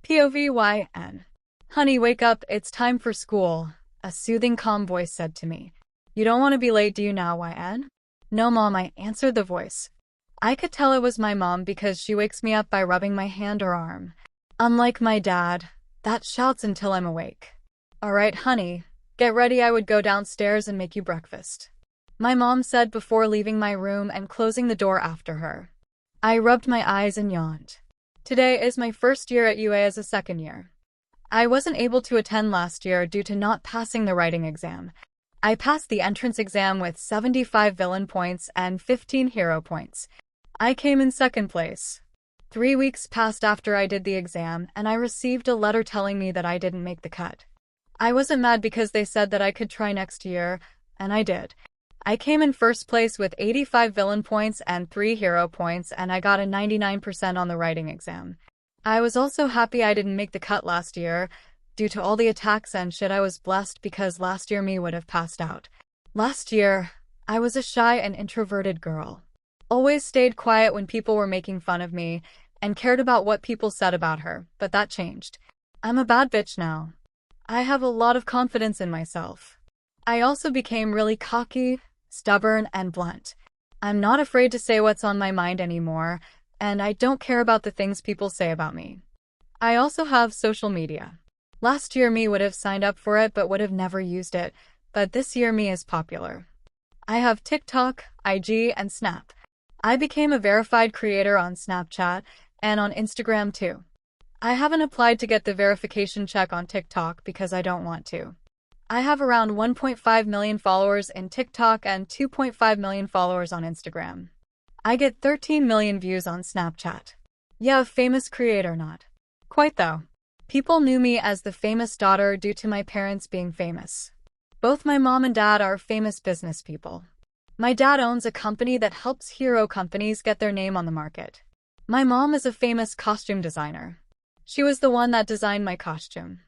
POVYN. Honey, wake up, it's time for school, a soothing, calm voice said to me. You don't want to be late, do you now, YN? No, Mom, I answered the voice. I could tell it was my mom because she wakes me up by rubbing my hand or arm. Unlike my dad, that shouts until I'm awake. All right, honey, get ready, I would go downstairs and make you breakfast. My mom said before leaving my room and closing the door after her. I rubbed my eyes and yawned. Today is my first year at UA as a second year. I wasn't able to attend last year due to not passing the writing exam. I passed the entrance exam with 75 villain points and 15 hero points. I came in second place. 3 weeks passed after I did the exam, and I received a letter telling me that I didn't make the cut. I wasn't mad because they said that I could try next year, and I did. I came in first place with 85 villain points and 3 hero points, and I got a 99% on the writing exam. I was also happy I didn't make the cut last year. Due to all the attacks and shit, I was blessed because last year me would have passed out. Last year, I was a shy and introverted girl. Always stayed quiet when people were making fun of me, and cared about what people said about her, but that changed. I'm a bad bitch now. I have a lot of confidence in myself. I also became really cocky, stubborn, and blunt. I'm not afraid to say what's on my mind anymore, and I don't care about the things people say about me. I also have social media. Last year me would have signed up for it but would have never used it, but this year me is popular. I have TikTok, IG, and Snap. I became a verified creator on Snapchat and on Instagram too. I haven't applied to get the verification check on TikTok because I don't want to. I have around 1.5 million followers in TikTok and 2.5 million followers on Instagram. I get 13 million views on Snapchat. Yeah, a famous creator not. Quite though. People knew me as the famous daughter due to my parents being famous. Both my mom and dad are famous business people. My dad owns a company that helps hero companies get their name on the market. My mom is a famous costume designer. She was the one that designed my costume.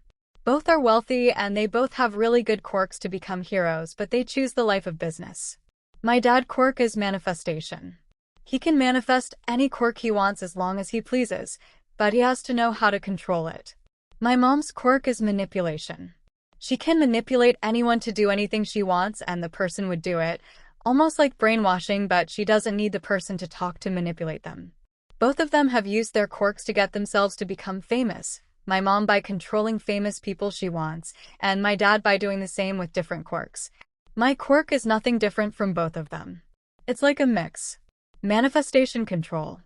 Both are wealthy and they both have really good quirks to become heroes, but they choose the life of business. My dad's quirk is manifestation. He can manifest any quirk he wants as long as he pleases, but he has to know how to control it. My mom's quirk is manipulation. She can manipulate anyone to do anything she wants and the person would do it, almost like brainwashing, but she doesn't need the person to talk to manipulate them. Both of them have used their quirks to get themselves to become famous. My mom by controlling famous people she wants, and my dad by doing the same with different quirks. My quirk is nothing different from both of them. It's like a mix. Manifestation control.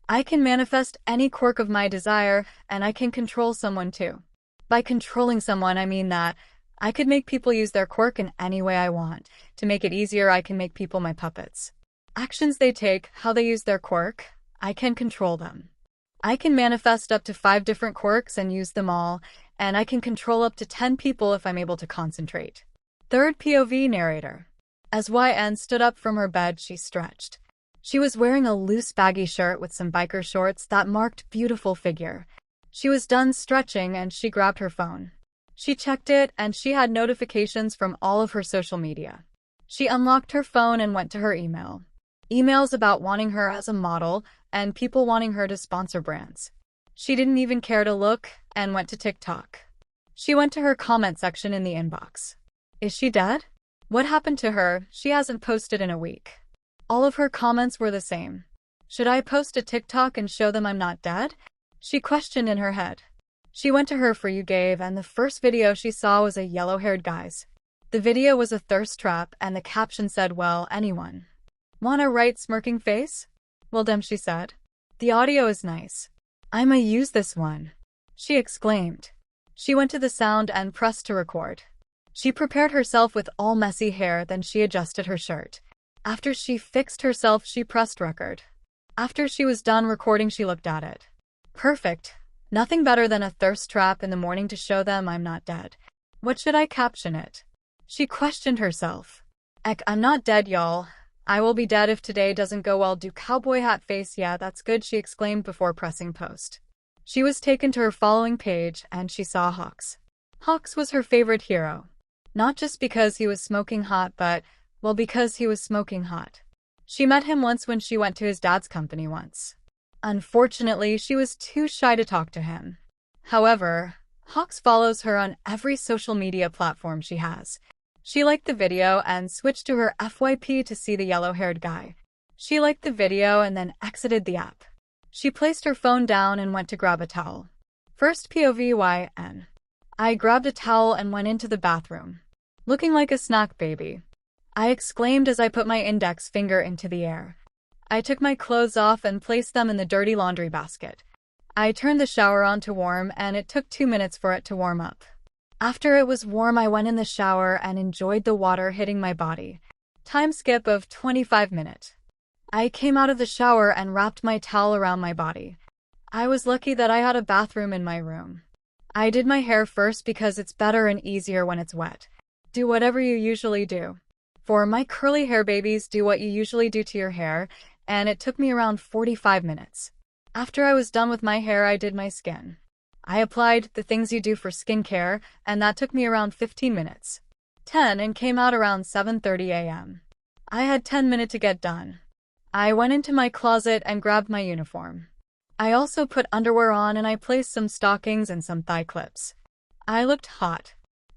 I can manifest any quirk of my desire, and I can control someone too. By controlling someone, I mean that I could make people use their quirk in any way I want. To make it easier, I can make people my puppets. Actions they take, how they use their quirk, I can control them. I can manifest up to 5 different quirks and use them all, and I can control up to 10 people if I'm able to concentrate. Third POV narrator. As YN stood up from her bed, she stretched. She was wearing a loose baggy shirt with some biker shorts that marked beautiful figure. She was done stretching and she grabbed her phone. She checked it and she had notifications from all of her social media. She unlocked her phone and went to her email. Emails about wanting her as a model and people wanting her to sponsor brands. She didn't even care to look and went to TikTok. She went to her comment section in the inbox. Is she dead? What happened to her? She hasn't posted in a week. All of her comments were the same. Should I post a TikTok and show them I'm not dead? She questioned in her head. She went to her For You gave and the first video she saw was a yellow-haired guy's. The video was a thirst trap and the caption said, well, anyone wanna write smirking face? Well damn, she said. The audio is nice. I'ma use this one, she exclaimed. She went to the sound and pressed to record. She prepared herself with all messy hair, then she adjusted her shirt. After she fixed herself, she pressed record. After she was done recording, she looked at it. Perfect. Nothing better than a thirst trap in the morning to show them I'm not dead. What should I caption it? She questioned herself. I'm not dead, y'all. I will be dead if today doesn't go well. Do cowboy hat face. Yeah, that's good, she exclaimed before pressing post. She was taken to her following page and she saw Hawks. Hawks was her favorite hero. Not just because he was smoking hot, but, well, because he was smoking hot. She met him once when she went to his dad's company once. Unfortunately, she was too shy to talk to him. However, Hawks follows her on every social media platform she has. She liked the video and switched to her FYP to see the yellow-haired guy. She liked the video and then exited the app. She placed her phone down and went to grab a towel. First POVYN. I grabbed a towel and went into the bathroom. Looking like a snack baby, I exclaimed as I put my index finger into the air. I took my clothes off and placed them in the dirty laundry basket. I turned the shower on to warm, and it took 2 minutes for it to warm up. After it was warm, I went in the shower and enjoyed the water hitting my body. Time skip of 25 minutes. I came out of the shower and wrapped my towel around my body. I was lucky that I had a bathroom in my room. I did my hair first because it's better and easier when it's wet. Do whatever you usually do. For my curly hair babies, do what you usually do to your hair, and it took me around 45 minutes. After I was done with my hair, I did my skin. I applied the things you do for skincare, and that took me around 15 minutes. 10 and came out around 7:30 a.m. I had 10 minutes to get done. I went into my closet and grabbed my uniform. I also put underwear on and I placed some stockings and some thigh clips. I looked hot.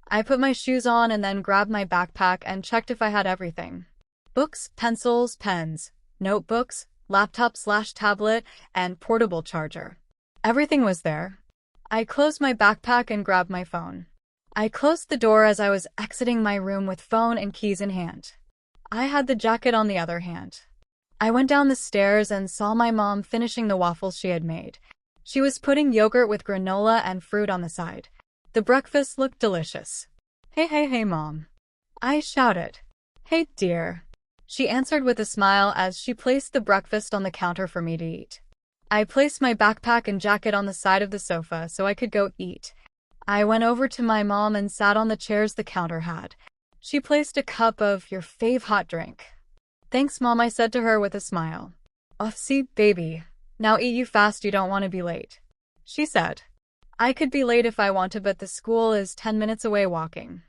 I put my shoes on and then grabbed my backpack and checked if I had everything. Books, pencils, pens, notebooks, laptop/tablet, and portable charger. Everything was there. I closed my backpack and grabbed my phone. I closed the door as I was exiting my room with phone and keys in hand. I had the jacket on the other hand. I went down the stairs and saw my mom finishing the waffles she had made. She was putting yogurt with granola and fruit on the side. The breakfast looked delicious. Hey, Mom. I shouted. Hey, dear. She answered with a smile as she placed the breakfast on the counter for me to eat. I placed my backpack and jacket on the side of the sofa so I could go eat. I went over to my mom and sat on the chairs the counter had. She placed a cup of your fave hot drink. Thanks, Mom, I said to her with a smile. Oh, see, baby. Now eat you fast, you don't want to be late. She said. I could be late if I wanted, but the school is 10 minutes away walking.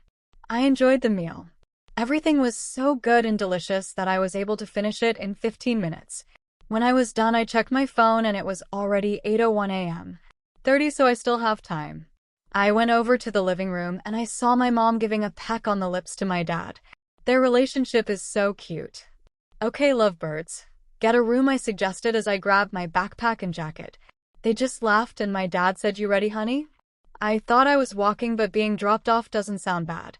I enjoyed the meal. Everything was so good and delicious that I was able to finish it in 15 minutes. When I was done, I checked my phone and it was already 8:01 a.m. 30, so I still have time. I went over to the living room and I saw my mom giving a peck on the lips to my dad. Their relationship is so cute. Okay, lovebirds. Get a room, I suggested as I grabbed my backpack and jacket. They just laughed and my dad said, You ready, honey? I thought I was walking, but being dropped off doesn't sound bad.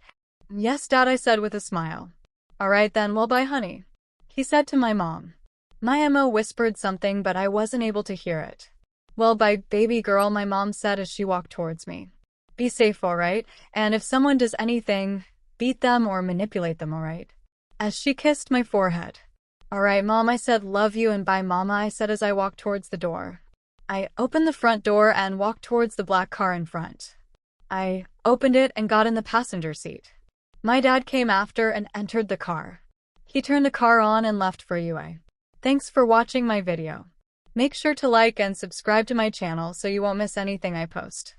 Yes, Dad, I said with a smile. All right then, well, bye, honey, he said to my mom. My MO whispered something, but I wasn't able to hear it. Well, bye, baby girl, my mom said as she walked towards me. Be safe, all right? And if someone does anything, beat them or manipulate them, all right? As she kissed my forehead. All right, Mom, I said, love you, and bye, Mama, I said as I walked towards the door. I opened the front door and walked towards the black car in front. I opened it and got in the passenger seat. My dad came after and entered the car. He turned the car on and left for UA. Thanks for watching my video. Make sure to like and subscribe to my channel so you won't miss anything I post.